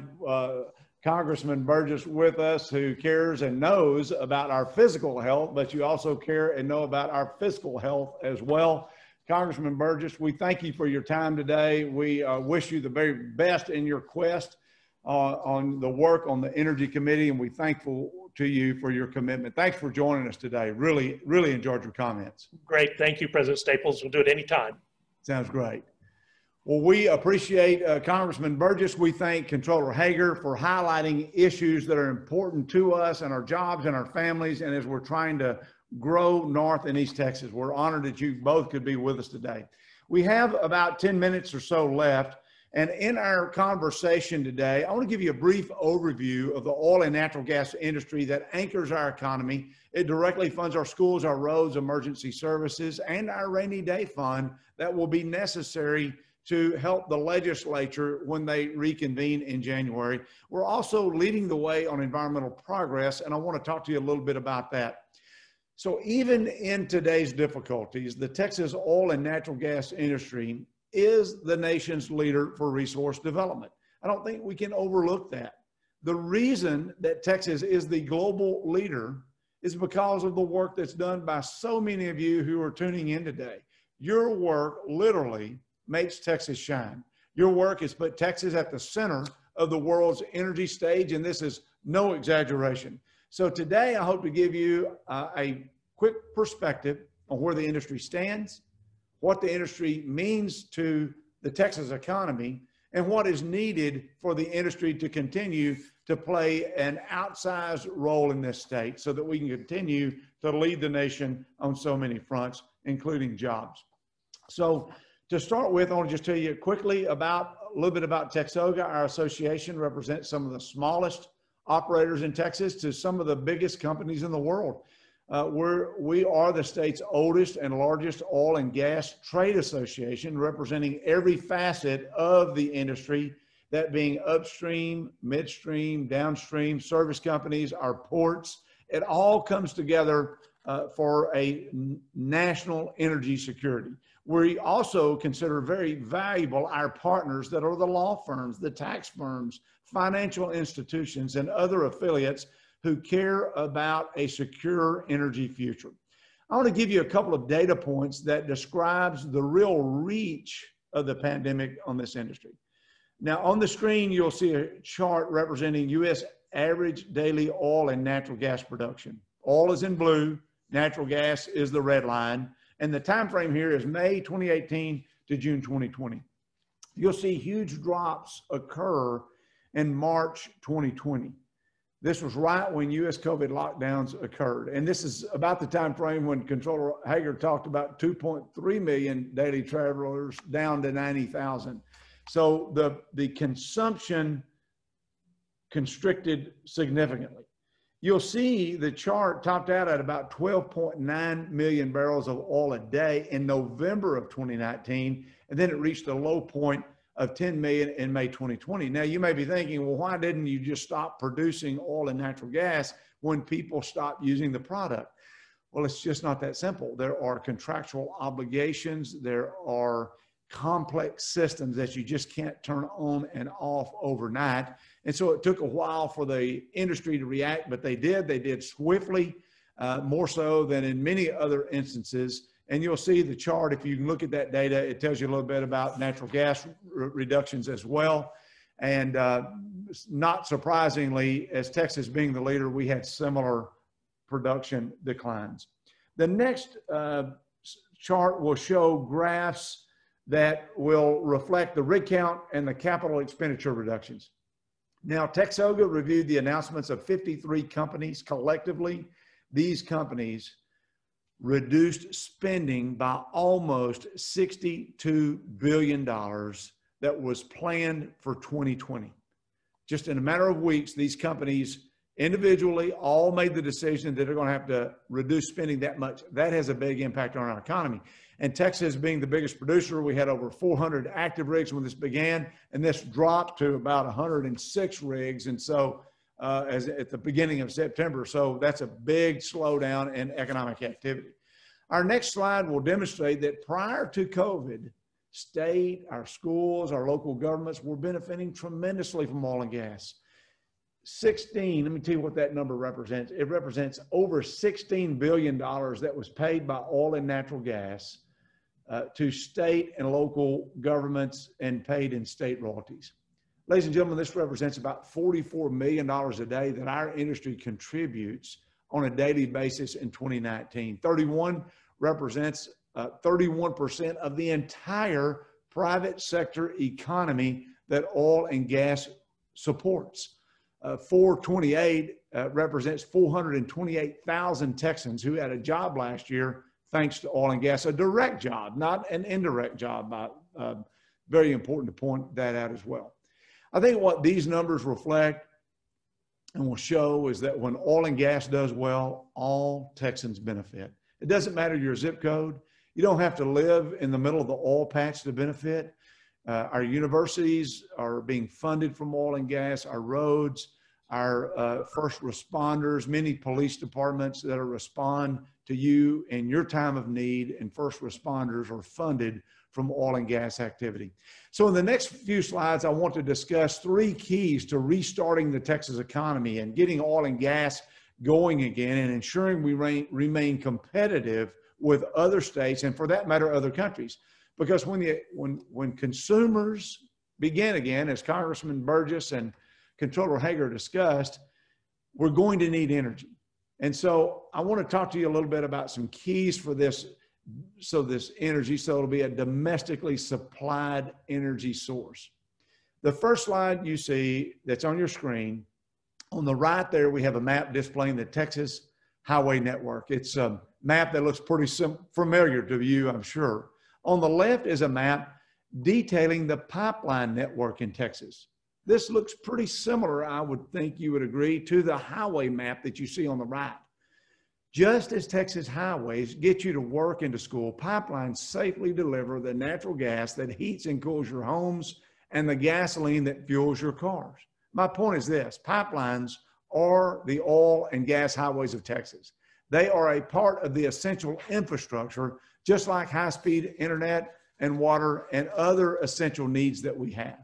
Congressman Burgess with us, who cares and knows about our physical health, but you also care and know about our fiscal health as well. Congressman Burgess, we thank you for your time today. We wish you the very best in your quest on the work on the Energy Committee, and we're thankful to you for your commitment. Thanks for joining us today. Really, really enjoyed your comments. Great. Thank you, President Staples. We'll do it anytime. Sounds great. Well, we appreciate Congressman Burgess. We thank Controller Hegar for highlighting issues that are important to us and our jobs and our families, and as we're trying to grow North and East Texas. We're honored that you both could be with us today. We have about 10 minutes or so left. And in our conversation today, I want to give you a brief overview of the oil and natural gas industry that anchors our economy. It directly funds our schools, our roads, emergency services, and our rainy day fund that will be necessary to help the legislature when they reconvene in January. We're also leading the way on environmental progress, and I want to talk to you a little bit about that. So even in today's difficulties, the Texas oil and natural gas industry is the nation's leader for resource development. I don't think we can overlook that. The reason that Texas is the global leader is because of the work that's done by so many of you who are tuning in today. Your work literally makes Texas shine. Your work has put Texas at the center of the world's energy stage, and this is no exaggeration. So today, I hope to give you a quick perspective on where the industry stands, what the industry means to the Texas economy, and what is needed for the industry to continue to play an outsized role in this state so that we can continue to lead the nation on so many fronts, including jobs. So to start with, I want to just tell you quickly a little bit about TXOGA. Our association represents some of the smallest operators in Texas to some of the biggest companies in the world. We are the state's oldest and largest oil and gas trade association, representing every facet of the industry, that being upstream, midstream, downstream, service companies, our ports. It all comes together for a national energy security. We also consider very valuable our partners that are the law firms, the tax firms, financial institutions, and other affiliates who care about a secure energy future. I want to give you a couple of data points that describes the real reach of the pandemic on this industry. Now on the screen, you'll see a chart representing U.S. average daily oil and natural gas production. Oil is in blue, natural gas is the red line, and the time frame here is May 2018 to June 2020. You'll see huge drops occur in March 2020. This was right when U.S. COVID lockdowns occurred. And this is about the time frame when Controller Hegar talked about 2.3 million daily travelers down to 90,000. So the consumption constricted significantly. You'll see the chart topped out at about 12.9 million barrels of oil a day in November of 2019, and then it reached a low point of 10 million in May 2020. Now you may be thinking, well, why didn't you just stop producing oil and natural gas when people stopped using the product? Well, it's just not that simple. There are contractual obligations. There are complex systems that you just can't turn on and off overnight. And so it took a while for the industry to react, but they did swiftly, more so than in many other instances. And you'll see the chart, if you can look at that data, it tells you a little bit about natural gas reductions as well. And not surprisingly, as Texas being the leader, we had similar production declines. The next chart will show graphs that will reflect the rig count and the capital expenditure reductions. Now, TXOGA reviewed the announcements of 53 companies collectively. These companies reduced spending by almost $62 billion that was planned for 2020. Just in a matter of weeks, these companies individually all made the decision that they're going to have to reduce spending that much. That has a big impact on our economy. And Texas being the biggest producer, we had over 400 active rigs when this began, and this dropped to about 106 rigs. And so as at the beginning of September. So that's a big slowdown in economic activity. Our next slide will demonstrate that prior to COVID, state, our schools, our local governments were benefiting tremendously from oil and gas. Let me tell you what that number represents. It represents over $16 billion that was paid by oil and natural gas to state and local governments and paid in state royalties. Ladies and gentlemen, this represents about $44 million a day that our industry contributes on a daily basis in 2019. 31 represents 31% of the entire private sector economy that oil and gas supports. 428 represents 428,000 Texans who had a job last year thanks to oil and gas, a direct job, not an indirect job very important to point that out as well. I think what these numbers reflect and will show is that when oil and gas does well, all Texans benefit. It doesn't matter your zip code. You don't have to live in the middle of the oil patch to benefit. Our universities are being funded from oil and gas, our roads, our first responders, many police departments that respond to you in your time of need, and first responders are funded from oil and gas activity. So in the next few slides, I want to discuss 3 keys to restarting the Texas economy and getting oil and gas going again and ensuring we remain competitive with other states and, for that matter, other countries. Because when consumers begin again, as Congressman Burgess and Comptroller Hegar discussed, we're going to need energy. And so I want to talk to you a little bit about some keys for this, so it'll be a domestically supplied energy source. The first slide you see that's on your screen, on the right there, we have a map displaying the Texas highway network. It's a map that looks pretty familiar to you, I'm sure. On the left is a map detailing the pipeline network in Texas. This looks pretty similar, I would think you would agree, to the highway map that you see on the right. Just as Texas highways get you to work and to school, pipelines safely deliver the natural gas that heats and cools your homes and the gasoline that fuels your cars. My point is this: pipelines are the oil and gas highways of Texas. They are a part of the essential infrastructure, just like high-speed internet and water and other essential needs that we have.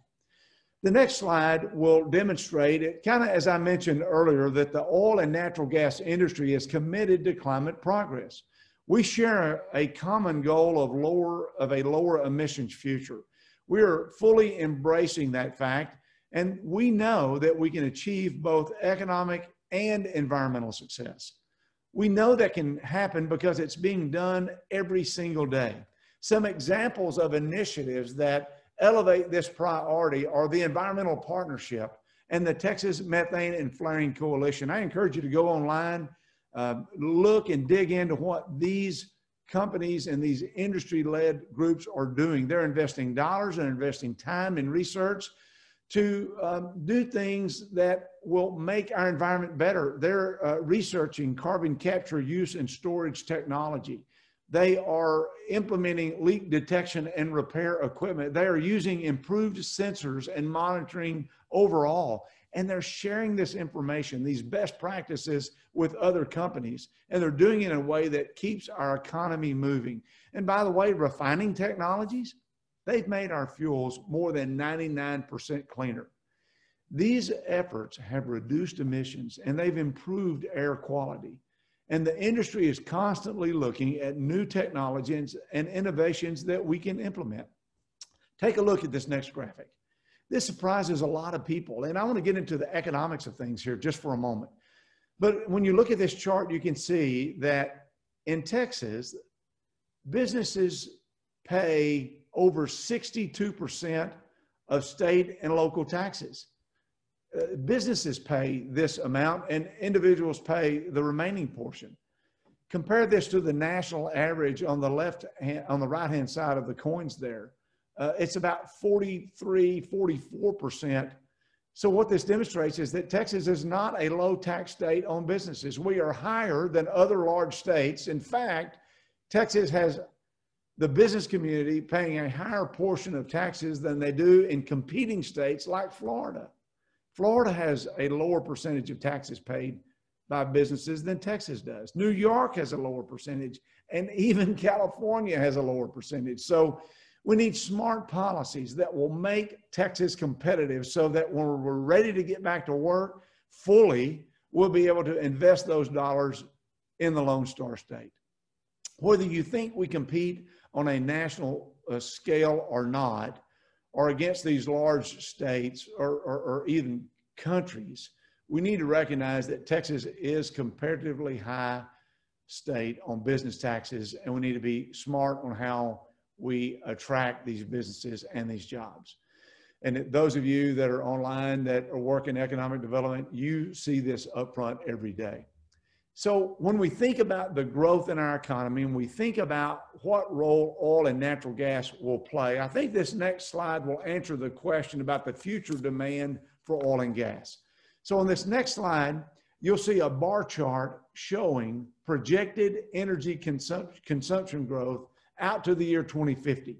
The next slide will demonstrate it, kind of as I mentioned earlier, that the oil and natural gas industry is committed to climate progress. We share a common goal of a lower emissions future. We are fully embracing that fact, and we know that we can achieve both economic and environmental success. We know that can happen because it's being done every single day. Some examples of initiatives that elevate this priority are the Environmental Partnership and the Texas Methane and Flaring Coalition. I encourage you to go online, look and dig into what these companies and these industry-led groups are doing. They're investing dollars and investing time in research to do things that will make our environment better. They're researching carbon capture, use, and storage technology. They are implementing leak detection and repair equipment. They are using improved sensors and monitoring overall. And they're sharing this information, these best practices, with other companies. And they're doing it in a way that keeps our economy moving. And by the way, refining technologies, they've made our fuels more than 99% cleaner. These efforts have reduced emissions and they've improved air quality. And the industry is constantly looking at new technologies and innovations that we can implement. Take a look at this next graphic. This surprises a lot of people. And I want to get into the economics of things here just for a moment. But when you look at this chart, you can see that in Texas, businesses pay over 62% of state and local taxes. Businesses pay this amount and individuals pay the remaining portion. Compare this to the national average on the right-hand side of the coins there. It's about 43, 44%. So what this demonstrates is that Texas is not a low tax state on businesses. We are higher than other large states. In fact, Texas has the business community paying a higher portion of taxes than they do in competing states like Florida. Florida has a lower percentage of taxes paid by businesses than Texas does. New York has a lower percentage, and even California has a lower percentage. So we need smart policies that will make Texas competitive so that when we're ready to get back to work fully, we'll be able to invest those dollars in the Lone Star State. Whether you think we compete on a national scale or not, or against these large states or even countries, we need to recognize that Texas is comparatively high state on business taxes, and we need to be smart on how we attract these businesses and these jobs. And those of you that are online that are working economic development, you see this up front every day. So when we think about the growth in our economy and we think about what role oil and natural gas will play, I think this next slide will answer the question about the future demand for oil and gas. So on this next slide, you'll see a bar chart showing projected energy consumption growth out to the year 2050.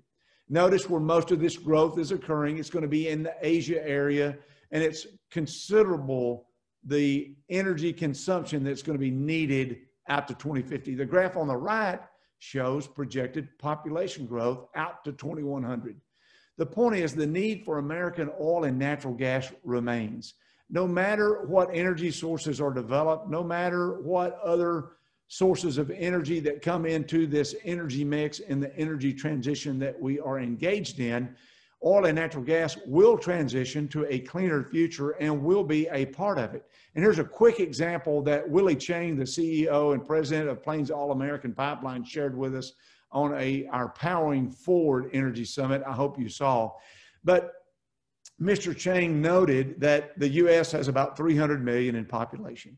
Notice where most of this growth is occurring. It's going to be in the Asia area, and it's considerable, the energy consumption that's going to be needed out to 2050. The graph on the right shows projected population growth out to 2100. The point is the need for American oil and natural gas remains. No matter what energy sources are developed, no matter what other sources of energy that come into this energy mix and the energy transition that we are engaged in, oil and natural gas will transition to a cleaner future and will be a part of it. And here's a quick example that Willie Chang, the CEO and president of Plains All American Pipeline, shared with us on our Powering Forward Energy Summit. I hope you saw. But Mr. Chang noted that the U.S. has about 300 million in population.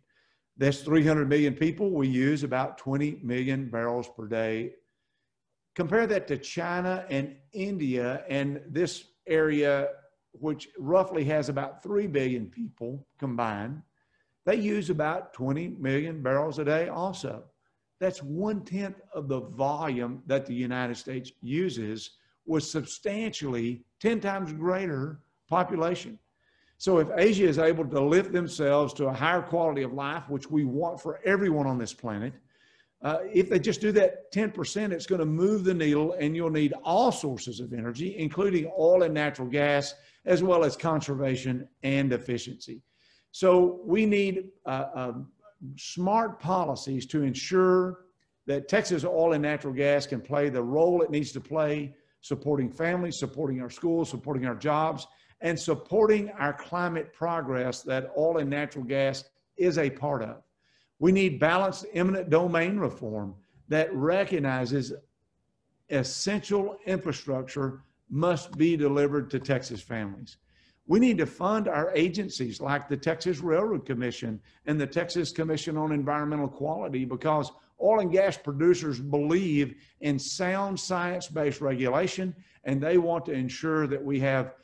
That's 300 million people. We use about 20 million barrels per day. Compare that to China and India and this area, which roughly has about 3 billion people combined. They use about 20 million barrels a day also. That's 1/10 of the volume that the United States uses, with substantially 10 times greater population. So if Asia is able to lift themselves to a higher quality of life, which we want for everyone on this planet, if they just do that 10%, it's going to move the needle, and you'll need all sources of energy, including oil and natural gas, as well as conservation and efficiency. So we need smart policies to ensure that Texas oil and natural gas can play the role it needs to play, supporting families, supporting our schools, supporting our jobs, and supporting our climate progress that oil and natural gas is a part of. We need balanced eminent domain reform that recognizes essential infrastructure must be delivered to Texas families. We need to fund our agencies like the Texas Railroad Commission and the Texas Commission on Environmental Quality, because oil and gas producers believe in sound science-based regulation, and they want to ensure that we have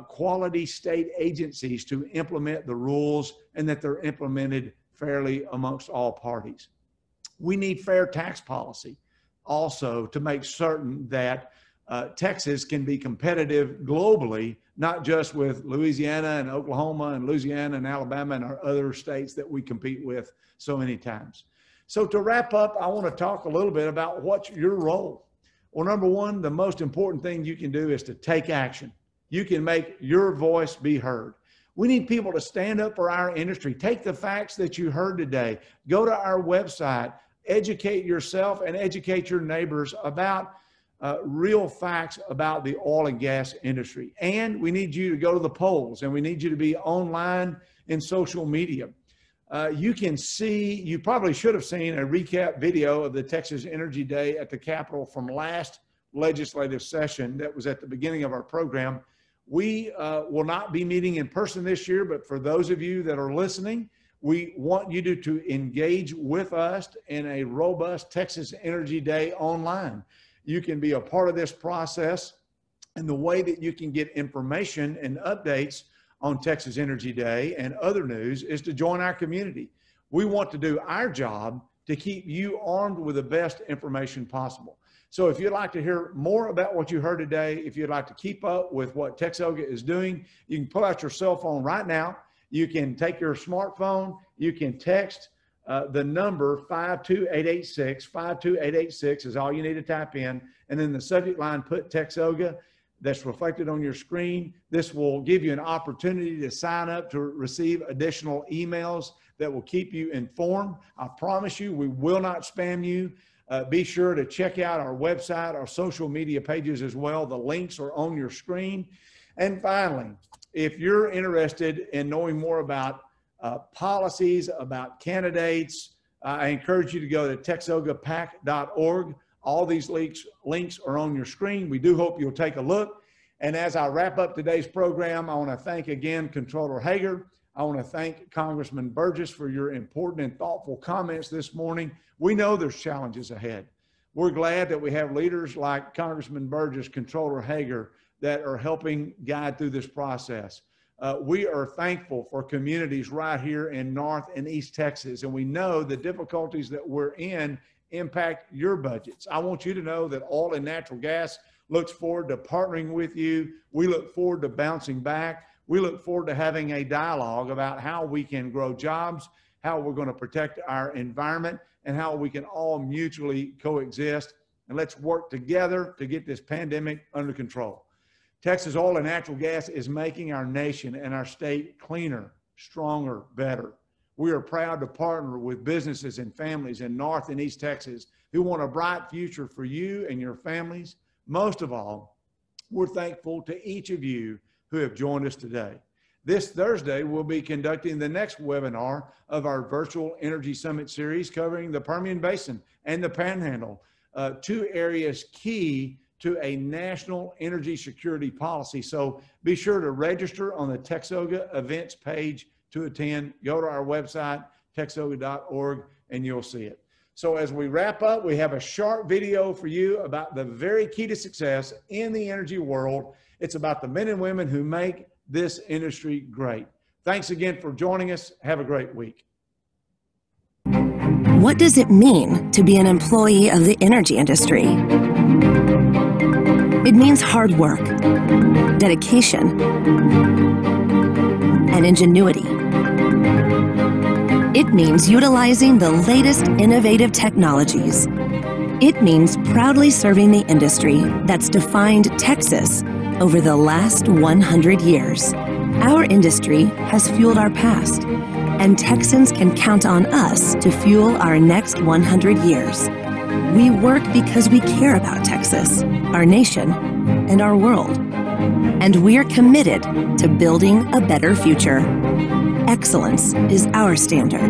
quality state agencies to implement the rules and that they're implemented fairly amongst all parties. We need fair tax policy also to make certain that Texas can be competitive globally, not just with Louisiana and Oklahoma and Louisiana and Alabama and our other states that we compete with so many times. So to wrap up, I want to talk a little bit about what's your role. Well, number one, the most important thing you can do is to take action. You can make your voice be heard. We need people to stand up for our industry. Take the facts that you heard today. Go to our website, educate yourself and educate your neighbors about real facts about the oil and gas industry. And we need you to go to the polls, and we need you to be online in social media. You can see, you probably should have seen a recap video of the Texas Energy Day at the Capitol from last legislative session that was at the beginning of our program. We will not be meeting in person this year, but for those of you that are listening, we want you to engage with us in a robust Texas Energy Day online. You can be a part of this process, and the way that you can get information and updates on Texas Energy Day and other news is to join our community. We want to do our job to keep you armed with the best information possible. So if you'd like to hear more about what you heard today, if you'd like to keep up with what TXOGA is doing, you can pull out your cell phone right now. You can take your smartphone, you can text the number 52886. 52886 is all you need to type in, and then the subject line, put TXOGA. That's reflected on your screen. This will give you an opportunity to sign up to receive additional emails that will keep you informed. I promise you, we will not spam you. Be sure to check out our website, our social media pages as well. The links are on your screen. And finally, if you're interested in knowing more about policies, about candidates, I encourage you to go to TXOGAPAC.org. All these links are on your screen. We do hope you'll take a look. And as I wrap up today's program, I want to thank again Controller Hegar, I want to thank Congressman Burgess for your important and thoughtful comments this morning. We know there's challenges ahead. We're glad that we have leaders like Congressman Burgess, Comptroller Hegar, that are helping guide through this process. We are thankful for communities right here in North and East Texas, and we know the difficulties that we're in impact your budgets. I want you to know that Oil and Natural Gas looks forward to partnering with you. We look forward to bouncing back. We look forward to having a dialogue about how we can grow jobs, how we're going to protect our environment, and how we can all mutually coexist. And let's work together to get this pandemic under control. Texas Oil and Natural Gas is making our nation and our state cleaner, stronger, better. We are proud to partner with businesses and families in North and East Texas who want a bright future for you and your families. Most of all, we're thankful to each of you who have joined us today. This Thursday, we'll be conducting the next webinar of our Virtual Energy Summit series covering the Permian Basin and the Panhandle, two areas key to a national energy security policy. So be sure to register on the TXOGA events page to attend. Go to our website, TXOGA.org, and you'll see it. So as we wrap up, we have a short video for you about the very key to success in the energy world. It's about the men and women who make this industry great. Thanks again for joining us. Have a great week. What does it mean to be an employee of the energy industry? It means hard work, dedication, and ingenuity. It means utilizing the latest innovative technologies. It means proudly serving the industry that's defined Texas over the last 100 years. Our industry has fueled our past, and Texans can count on us to fuel our next 100 years. We work because we care about Texas, our nation, and our world. And we're committed to building a better future. Excellence is our standard.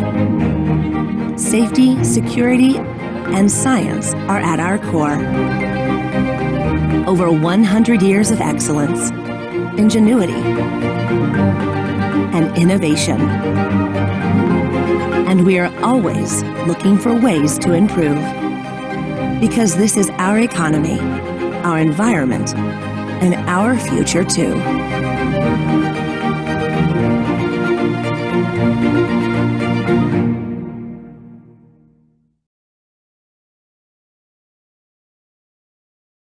Safety, security, and science are at our core. Over 100 years of excellence, ingenuity, and innovation. And we are always looking for ways to improve. Because this is our economy, our environment, and our future too.